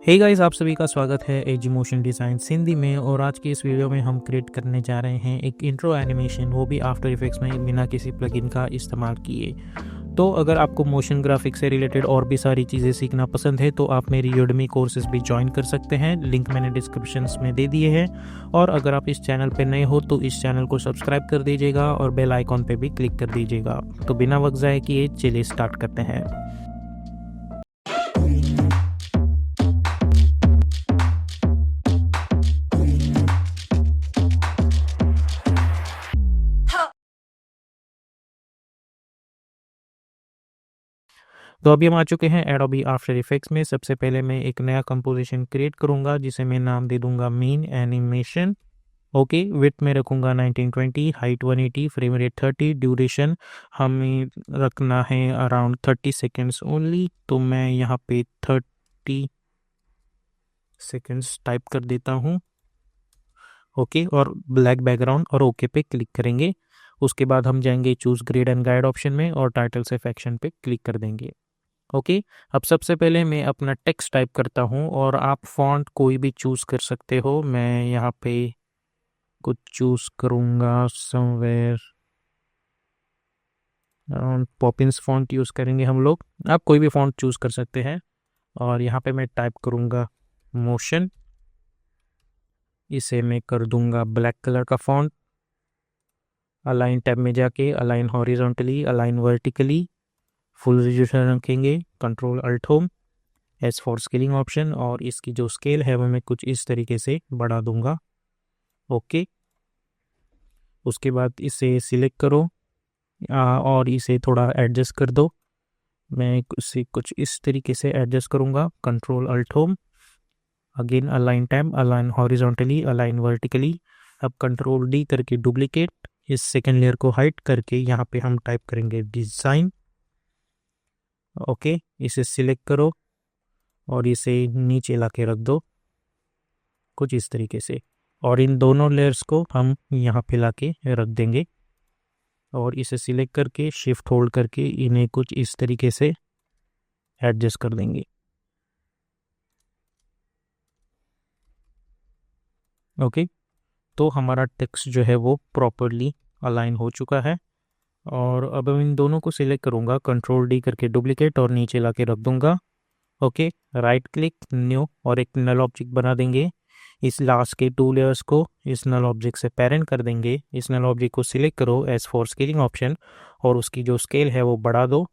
Hey guys, आप सभी का स्वागत है एजी मोशन डिज़ाइन हिंदी में। और आज की इस वीडियो में हम क्रिएट करने जा रहे हैं एक इंट्रो एनिमेशन, वो भी आफ्टर इफेक्ट्स में बिना किसी प्लगइन का इस्तेमाल किए। तो अगर आपको मोशन ग्राफिक्स से रिलेटेड और भी सारी चीज़ें सीखना पसंद है तो आप मेरी यूडेमी कोर्सेज भी ज्वाइन कर सकते हैं, लिंक मैंने डिस्क्रिप्शन में दे दिए हैं। और अगर आप इस चैनल पर नए हो तो इस चैनल को सब्सक्राइब कर दीजिएगा और बेल आइकॉन पे भी क्लिक कर दीजिएगा। तो बिना वक्त ज़ाय किए चलिए स्टार्ट करते हैं। तो अभी हम आ चुके हैं एडोबी आफ्टर इफेक्ट्स में। सबसे पहले मैं एक नया कंपोजिशन क्रिएट करूंगा जिसे मैं नाम दे दूंगा मेन एनिमेशन। ओके, विड्थ में रखूंगा 1920, हाइट 180, फ्रेम रेट 30, ड्यूरेशन हमें रखना है अराउंड 30 सेकेंड्स ओनली। तो मैं यहाँ पे 30 सेकेंड्स टाइप कर देता हूँ। ओके, और ब्लैक बैकग्राउंड और ओके पे क्लिक करेंगे। उसके बाद हम जाएंगे choose grade and guide option में और टाइटल से फैक्शन पे क्लिक कर देंगे। ओके, अब सबसे पहले मैं अपना टेक्स्ट टाइप करता हूँ और आप फॉन्ट कोई भी चूज़ कर सकते हो। मैं यहाँ पे कुछ चूज़ करूँगा somewhere around Poppins font use करेंगे हम लोग। आप कोई भी फॉन्ट चूज़ कर सकते हैं। और यहाँ पे मैं टाइप करूँगा मोशन। इसे मैं कर दूँगा ब्लैक कलर का फॉन्ट। अलाइन टैब में जाके align horizontally, align vertically, full resolution रखेंगे, control alt home, S for scaling option. और इसकी जो स्केल है वो मैं कुछ इस तरीके से बढ़ा दूंगा। ओके, उसके बाद इसे सिलेक्ट करो और इसे थोड़ा एडजस्ट कर दो। मैं इसे कुछ इस तरीके से एडजस्ट करूंगा, control alt home, again align tab, align horizontally, align vertically. अब कंट्रोल डी करके डुप्लीकेट, इस सेकेंड लेयर को हाइड करके यहाँ पे हम टाइप करेंगे डिज़ाइन। ओके, इसे सिलेक्ट करो और इसे नीचे ला के रख दो कुछ इस तरीके से। और इन दोनों लेयर्स को हम यहाँ पे ला के रख देंगे और इसे सिलेक्ट करके शिफ्ट होल्ड करके इन्हें कुछ इस तरीके से एडजस्ट कर देंगे। ओके, तो हमारा टेक्स्ट जो है वो प्रॉपरली अलाइन हो चुका है। और अब मैं इन दोनों को सिलेक्ट करूँगा, कंट्रोल डी करके डुप्लीकेट और नीचे ला के रख दूंगा। ओके, राइट क्लिक, न्यू, और एक नल ऑब्जेक्ट बना देंगे। इस लास्ट के 2 लेयर्स को इस नल ऑब्जेक्ट से पेरेंट कर देंगे। इस नल ऑब्जेक्ट को सिलेक्ट करो, एस फॉर स्केलिंग ऑप्शन, और उसकी जो स्केल है वो बढ़ा दो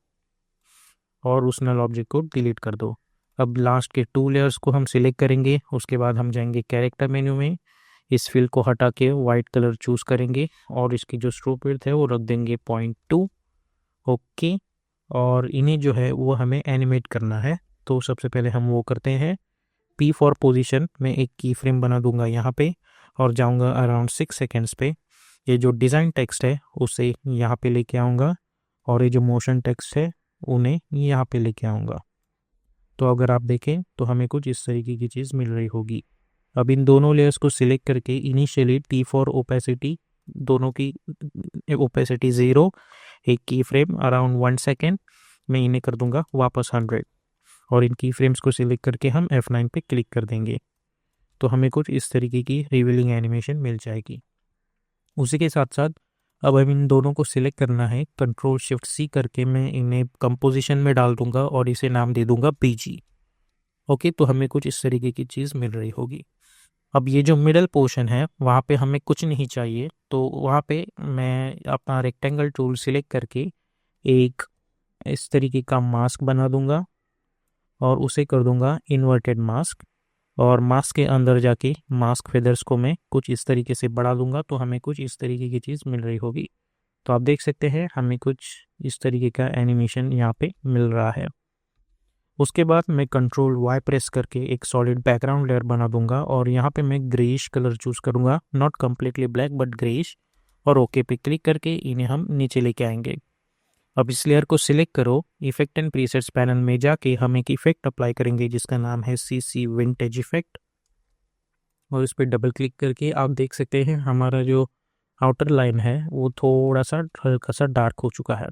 और उस नल ऑब्जेक्ट को डिलीट कर दो। अब लास्ट के 2 लेयर्स को हम सिलेक्ट करेंगे। उसके बाद हम जाएंगे कैरेक्टर मेन्यू में, इस फील्ड को हटा के वाइट कलर चूज करेंगे और इसकी जो स्ट्रोक विड्थ है वो रख देंगे 0.2। ओके, और इन्हें जो है वो हमें एनिमेट करना है। तो सबसे पहले हम वो करते हैं, पी फॉर पोजीशन में एक की फ्रेम बना दूंगा यहाँ पे और जाऊंगा अराउंड 6 सेकेंड्स पे। ये जो डिज़ाइन टेक्स्ट है उसे यहाँ पे लेके आऊँगा और ये जो मोशन टेक्स्ट है उन्हें यहाँ पे लेके आऊँगा। तो अगर आप देखें तो हमें कुछ इस तरीके की चीज़ मिल रही होगी। अब इन दोनों लेयर्स को सिलेक्ट करके इनिशियली टी फॉर ओपेसिटी, दोनों की ओपेसिटी 0, एक की फ्रेम अराउंड 1 सेकेंड, मैं इन्हें कर दूंगा वापस 100 और इन की फ्रेम्स को सिलेक्ट करके हम F9 पे क्लिक कर देंगे। तो हमें कुछ इस तरीके की रिवीलिंग एनिमेशन मिल जाएगी। उसी के साथ साथ अब हम इन दोनों को सिलेक्ट करना है, कंट्रोल शिफ्ट सी करके मैं इन्हें कंपोजिशन में डाल दूंगा और इसे नाम दे दूंगा PG। ओके, तो हमें कुछ इस तरीके की चीज़ मिल रही होगी। अब ये जो मिडल पोर्शन है वहाँ पे हमें कुछ नहीं चाहिए, तो वहाँ पे मैं अपना रेक्टेंगल टूल सिलेक्ट करके एक इस तरीके का मास्क बना दूंगा और उसे कर दूंगा इन्वर्टेड मास्क। और मास्क के अंदर जाके मास्क फेदर्स को मैं कुछ इस तरीके से बढ़ा दूंगा तो हमें कुछ इस तरीके की चीज़ मिल रही होगी। तो आप देख सकते हैं हमें कुछ इस तरीके का एनिमेशन यहाँ पे मिल रहा है। उसके बाद मैं कंट्रोल वाई प्रेस करके एक सॉलिड बैकग्राउंड लेयर बना दूंगा और यहाँ पे मैं ग्रेइश कलर चूज़ करूँगा, not completely black but greyish, और ओके पे क्लिक करके इन्हें हम नीचे लेके आएंगे। अब इस लेयर को सिलेक्ट करो, इफेक्ट एंड प्रीसेट्स पैनल में जाके हम एक इफेक्ट अप्लाई करेंगे जिसका नाम है CC विंटेज इफेक्ट, और इस पर डबल क्लिक करके आप देख सकते हैं हमारा जो आउटर लाइन है वो थोड़ा सा हल्का सा डार्क हो चुका है।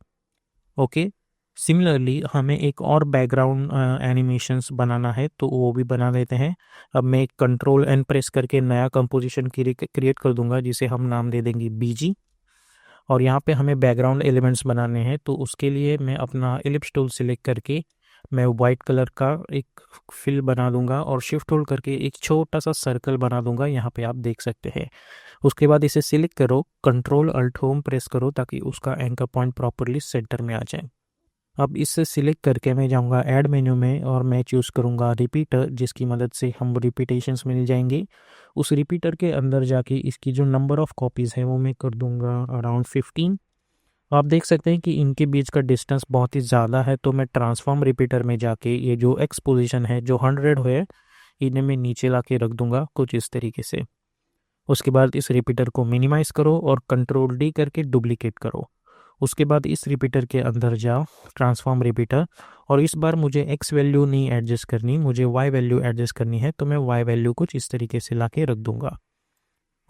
ओके, सिमिलरली हमें एक और बैकग्राउंड एनिमेशंस बनाना है, तो वो भी बना लेते हैं। अब मैं कंट्रोल एन प्रेस करके नया कंपोजिशन क्रिएट कर दूंगा, जिसे हम नाम दे देंगे बीजी। और यहाँ पे हमें बैकग्राउंड एलिमेंट्स बनाने हैं, तो उसके लिए मैं अपना एलिप्स टूल सिलेक्ट करके मैं वाइट कलर का एक फिल बना दूंगा और शिफ्ट होल्ड करके एक छोटा सा सर्कल बना दूंगा, यहाँ पे आप देख सकते हैं। उसके बाद इसे सिलेक्ट करो, कंट्रोल अल्ट होम प्रेस करो ताकि उसका एंकर पॉइंट प्रॉपरली सेंटर में आ जाए। अब इससे सिलेक्ट करके मैं जाऊंगा ऐड मेन्यू में और मैं चूज़ करूंगा रिपीटर, जिसकी मदद से हम रिपीटेशंस मिल जाएंगे। उस रिपीटर के अंदर जाके इसकी जो नंबर ऑफ कॉपीज़ है वो मैं कर दूंगा अराउंड 15। आप देख सकते हैं कि इनके बीच का डिस्टेंस बहुत ही ज़्यादा है, तो मैं ट्रांसफॉर्म रिपीटर में जाके ये जो एक्स पोजीशन है जो 100 है, इन्हें मैं नीचे ला के रख दूंगा कुछ इस तरीके से। उसके बाद इस रिपीटर को मिनिमाइज करो और कंट्रोल डी करके डुप्लीकेट करो। उसके बाद इस रिपीटर के अंदर जाओ, ट्रांसफॉर्म रिपीटर, और इस बार मुझे एक्स वैल्यू नहीं एडजस्ट करनी, मुझे वाई वैल्यू एडजस्ट करनी है, तो मैं वाई वैल्यू कुछ इस तरीके से ला के रख दूंगा।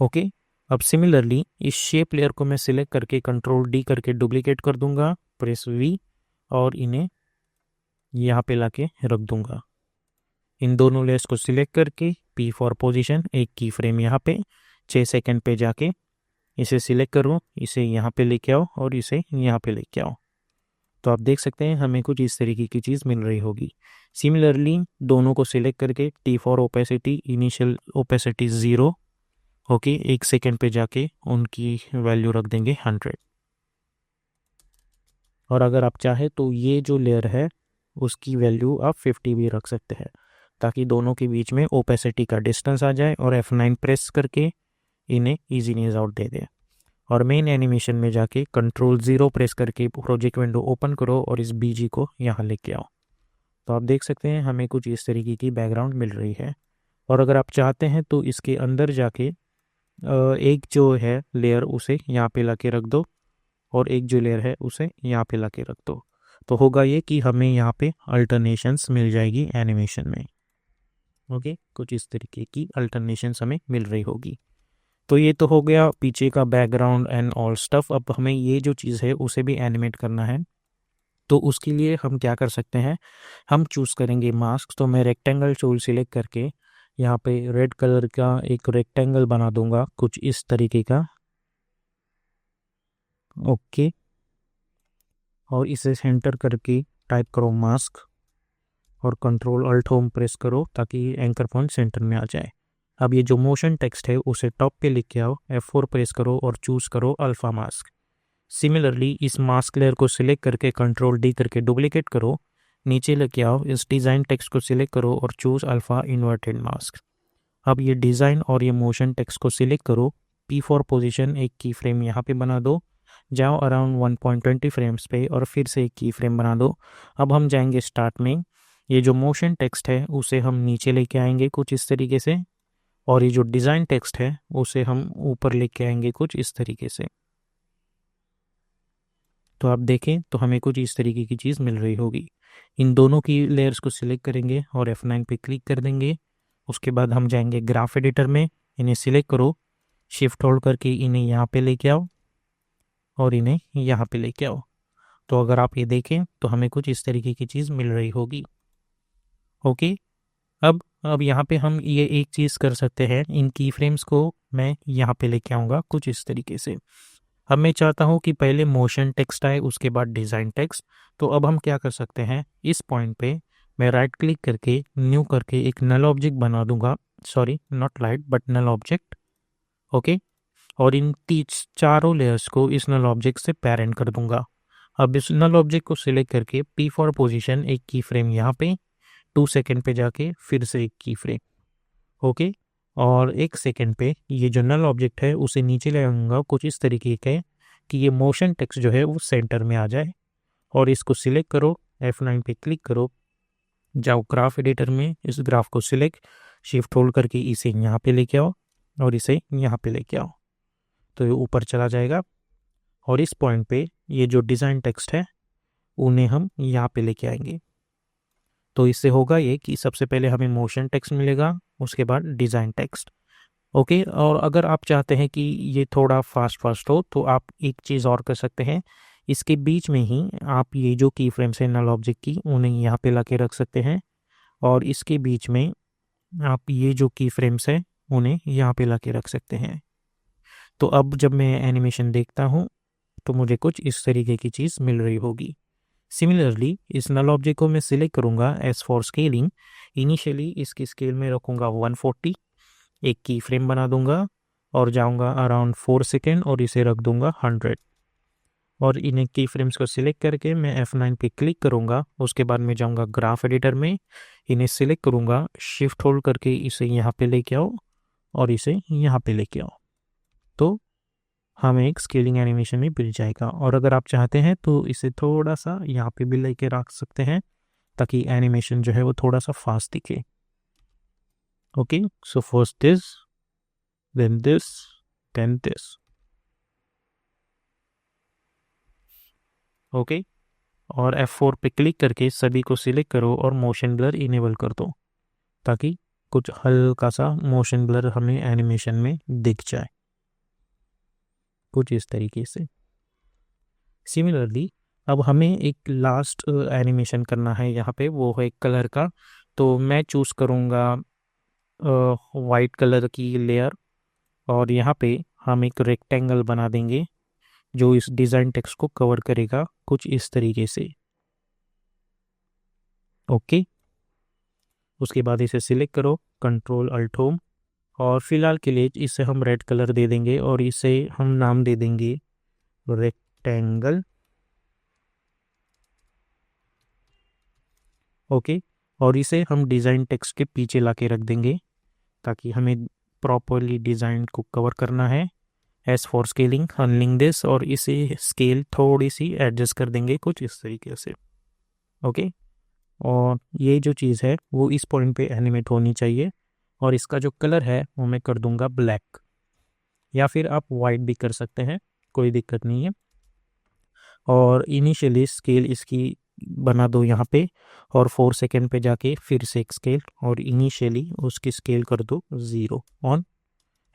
ओके। अब सिमिलरली इस शेप लेयर को मैं सिलेक्ट करके कंट्रोल डी करके डुप्लीकेट कर दूंगा, प्रेस वी, और इन्हें यहाँ पे ला के रख दूंगा। इन दोनों लेयर्स को सिलेक्ट करके पी फॉर पोजीशन, एक की फ्रेम यहाँ पे 6 सेकंड पे जाके इसे सिलेक्ट करो, इसे यहाँ पे लेके आओ और इसे यहाँ पे लेके आओ। तो आप देख सकते हैं हमें कुछ इस तरीके की चीज़ मिल रही होगी। सिमिलरली दोनों को सिलेक्ट करके T for opacity, initial opacity 0, okay, 1 second पे जाके उनकी वैल्यू रख देंगे 100। और अगर आप चाहे तो ये जो लेयर है उसकी वैल्यू आप 50 भी रख सकते हैं, ताकि दोनों के बीच में ओपेसिटी का डिस्टेंस आ जाए, और F9 प्रेस करके इन्हें इजीनेस आउट दे दे। और मेन एनिमेशन में जाके कंट्रोल 0 प्रेस करके प्रोजेक्ट विंडो ओपन करो और इस बीजी को यहाँ लेके आओ। तो आप देख सकते हैं हमें कुछ इस तरीके की बैकग्राउंड मिल रही है। और अगर आप चाहते हैं तो इसके अंदर जाके एक जो है लेयर उसे यहाँ पे ला के रख दो, और एक जो लेयर है उसे यहाँ पे ला के रख दो। तो होगा ये कि हमें यहाँ पे अल्टरनेशंस मिल जाएगी एनिमेशन में। ओके, कुछ इस तरीके की अल्टरनेशंस हमें मिल रही होगी। तो ये तो हो गया पीछे का बैकग्राउंड एंड ऑल स्टफ। अब हमें ये जो चीज़ है उसे भी एनिमेट करना है, तो उसके लिए हम क्या कर सकते हैं, हम चूज़ करेंगे मास्क। तो मैं रेक्टेंगल टूल सिलेक्ट करके यहाँ पे रेड कलर का एक रेक्टेंगल बना दूंगा कुछ इस तरीके का। ओके, और इसे सेंटर करके टाइप करो मास्क और कंट्रोल अल्ट होम प्रेस करो ताकि एंकर पॉइंट सेंटर में आ जाए। अब ये जो मोशन टेक्स्ट है उसे टॉप पे लेके आओ, F4 प्रेस करो और चूज़ करो अल्फ़ा मास्क। सिमिलरली इस मास्क लेयर को सिलेक्ट करके कंट्रोल डी करके डुप्लीकेट करो, नीचे लेके आओ, इस डिज़ाइन टेक्स्ट को सिलेक्ट करो और चूज़ अल्फ़ा इन्वर्टेड मास्क। अब ये डिज़ाइन और ये मोशन टेक्स्ट को सिलेक्ट करो, P4 पोजीशन, एक की फ्रेम यहाँ पे बना दो, जाओ अराउंड 1.20 फ्रेम्स पे और फिर से एक की फ्रेम बना दो। अब हम जाएंगे स्टार्ट में, ये जो मोशन टेक्स्ट है उसे हम नीचे लेके आएंगे कुछ इस तरीके से, और ये जो डिज़ाइन टेक्स्ट है उसे हम ऊपर लेके आएंगे कुछ इस तरीके से। तो आप देखें तो हमें कुछ इस तरीके की चीज़ मिल रही होगी। इन दोनों की लेयर्स को सिलेक्ट करेंगे और F9 पे क्लिक कर देंगे। उसके बाद हम जाएंगे ग्राफ एडिटर में, इन्हें सिलेक्ट करो, शिफ्ट होल्ड करके इन्हें यहाँ पे लेके आओ और इन्हें यहाँ पे लेके आओ। तो अगर आप ये देखें तो हमें कुछ इस तरीके की चीज़ मिल रही होगी। ओके, अब यहाँ पे हम ये एक चीज़ कर सकते हैं, इन की फ्रेम्स को मैं यहाँ पे लेके आऊँगा कुछ इस तरीके से। अब मैं चाहता हूँ कि पहले मोशन टेक्स्ट आए उसके बाद डिज़ाइन टेक्स्ट। तो अब हम क्या कर सकते हैं, इस पॉइंट पे मैं राइट क्लिक करके न्यू करके एक नल ऑब्जेक्ट बना दूंगा, sorry not light but null object. Okay, और इन चारों लेयर्स को इस नल ऑब्जेक्ट से पेरेंट कर दूंगा। अब इस नल ऑब्जेक्ट को सिलेक्ट करके P4 पोजीशन, एक की फ्रेम यहाँ पे 2 सेकेंड पे जाके फिर से एक की फ्रेम। ओके, और 1 सेकेंड पे ये जो नल ऑब्जेक्ट है उसे नीचे ले आऊँगा कुछ इस तरीके के कि ये मोशन टेक्स्ट जो है वो सेंटर में आ जाए। और इसको सिलेक्ट करो, F9 पे क्लिक करो, जाओ ग्राफ एडिटर में, इस ग्राफ को सिलेक्ट, शिफ्ट होल्ड करके इसे यहाँ पे लेके आओ और इसे यहाँ पे लेके आओ, तो ये ऊपर चला जाएगा। और इस पॉइंट पे ये जो डिज़ाइन टेक्स्ट है उन्हें हम यहाँ पे लेके आएंगे। तो इससे होगा ये कि सबसे पहले हमें मोशन टेक्स्ट मिलेगा, उसके बाद डिज़ाइन टेक्स्ट। ओके, और अगर आप चाहते हैं कि ये थोड़ा फास्ट हो तो आप एक चीज़ और कर सकते हैं, इसके बीच में ही आप ये जो की फ्रेम्स है नल ऑब्जेक्ट की उन्हें यहाँ पे ला के रख सकते हैं, और इसके बीच में आप ये जो की फ्रेम्स है उन्हें यहाँ पे ला के रख सकते हैं। तो अब जब मैं एनिमेशन देखता हूँ तो मुझे कुछ इस तरीके की चीज़ मिल रही होगी। सिमिलरली इस नल ऑब्जेक्ट को मैं सिलेक्ट करूँगा एज फॉर स्केलिंग। इनिशियली इसकी स्केल में रखूँगा 140, एक की फ्रेम बना दूंगा और जाऊंगा अराउंड 4 सेकेंड और इसे रख दूंगा 100। और इन्हें की फ्रेम्स को सिलेक्ट करके मैं F9 पे क्लिक करूंगा। उसके बाद मैं जाऊंगा ग्राफ एडिटर में, इन्हें सिलेक्ट करूंगा, शिफ्ट होल्ड करके इसे यहाँ पे लेके आओ और इसे यहाँ पे लेके आओ, तो हमें एक स्केलिंग एनिमेशन में मिल जाएगा। और अगर आप चाहते हैं तो इसे थोड़ा सा यहाँ पे भी लेके रख सकते हैं ताकि एनिमेशन जो है वो थोड़ा सा फास्ट दिखे। Okay, so first this, then this, then this. Okay, और F4 पे क्लिक करके सभी को सिलेक्ट करो और मोशन ब्लर इनेबल कर दो ताकि कुछ हल्का सा मोशन ब्लर हमें एनिमेशन में दिख जाए, कुछ इस तरीके से। सिमिलरली अब हमें एक लास्ट एनिमेशन करना है यहाँ पे, वो है कलर का। तो मैं चूज़ करूँगा वाइट कलर की लेयर, और यहाँ पे हम एक रेक्टेंगल बना देंगे जो इस डिज़ाइन टेक्स्ट को कवर करेगा कुछ इस तरीके से। ओके, उसके बाद इसे सिलेक्ट करो, कंट्रोल अल्ट होम, और फिलहाल के लिए इसे हम रेड कलर दे देंगे और इसे हम नाम दे देंगे रेक्टेंगल। ओके, और इसे हम डिज़ाइन टेक्स्ट के पीछे ला के रख देंगे ताकि हमें प्रॉपरली डिज़ाइन को कवर करना है। As for scaling, unlink this, और इसे स्केल थोड़ी सी एडजस्ट कर देंगे कुछ इस तरीके से। ओके, और ये जो चीज़ है वो इस पॉइंट पे एनिमेट होनी चाहिए, और इसका जो कलर है वो मैं कर दूंगा ब्लैक, या फिर आप वाइट भी कर सकते हैं, कोई दिक्कत नहीं है। और इनिशियली स्केल इसकी बना दो यहाँ पे, और 4 सेकेंड पे जाके फिर से एक स्केल, और इनिशियली उसकी स्केल कर दो 0 ऑन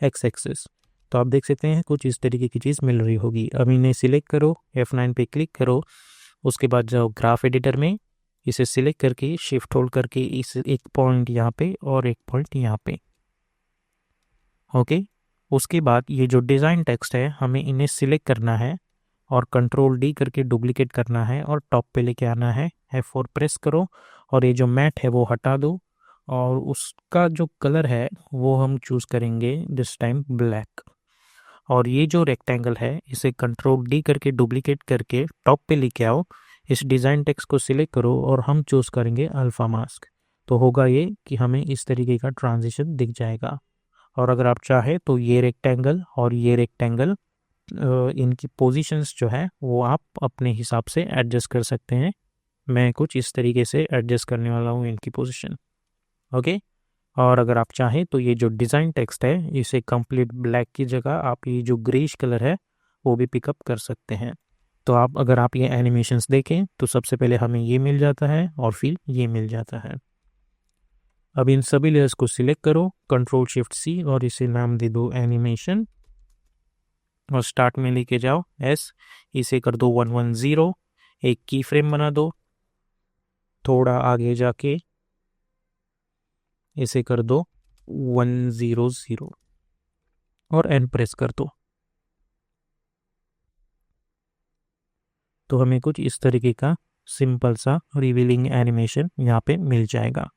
एक्स एक्सिस। तो आप देख सकते हैं कुछ इस तरीके की चीज़ मिल रही होगी। अब इन्हें सिलेक्ट करो, F9 पे क्लिक करो, उसके बाद जाओ ग्राफ एडिटर में, इसे सिलेक्ट करके शिफ्ट होल्ड करके इस एक पॉइंट यहाँ पे और एक पॉइंट यहाँ पे। ओके, उसके बाद ये जो डिज़ाइन टेक्स्ट है हमें इन्हें सिलेक्ट करना है और कंट्रोल D करके डुप्लीकेट करना है और टॉप पे लेके आना है। F4 प्रेस करो और ये जो मैट है वो हटा दो, और उसका जो कलर है वो हम चूज़ करेंगे दिस टाइम ब्लैक। और ये जो रेक्टेंगल है इसे कंट्रोल D करके डुप्लीकेट करके टॉप पे लेके आओ, इस डिज़ाइन टेक्स्ट को सिलेक्ट करो और हम चूज़ करेंगे अल्फ़ा मास्क। तो होगा ये कि हमें इस तरीके का ट्रांजिशन दिख जाएगा। और अगर आप चाहे तो ये रेक्टेंगल और ये रेक्टेंगल, इनकी पोजीशंस जो है वो आप अपने हिसाब से एडजस्ट कर सकते हैं। मैं कुछ इस तरीके से एडजस्ट करने वाला हूँ इनकी पोजीशन। ओके, और अगर आप चाहें तो ये जो डिज़ाइन टेक्स्ट है इसे कंप्लीट ब्लैक की जगह आप ये जो ग्रेइश कलर है वो भी पिकअप कर सकते हैं। तो अगर आप ये एनिमेशंस देखें तो सबसे पहले हमें ये मिल जाता है और फिर ये मिल जाता है। अब इन सभी लेयर्स को सिलेक्ट करो, कंट्रोल शिफ्ट C, और इसे नाम दे दो एनिमेशन, और स्टार्ट में लेके जाओ S, इसे कर दो 110, एक की फ्रेम बना दो, थोड़ा आगे जाके इसे कर दो 100 और एन प्रेस कर दो। तो हमें कुछ इस तरीके का सिंपल सा रिवीलिंग एनिमेशन यहाँ पे मिल जाएगा।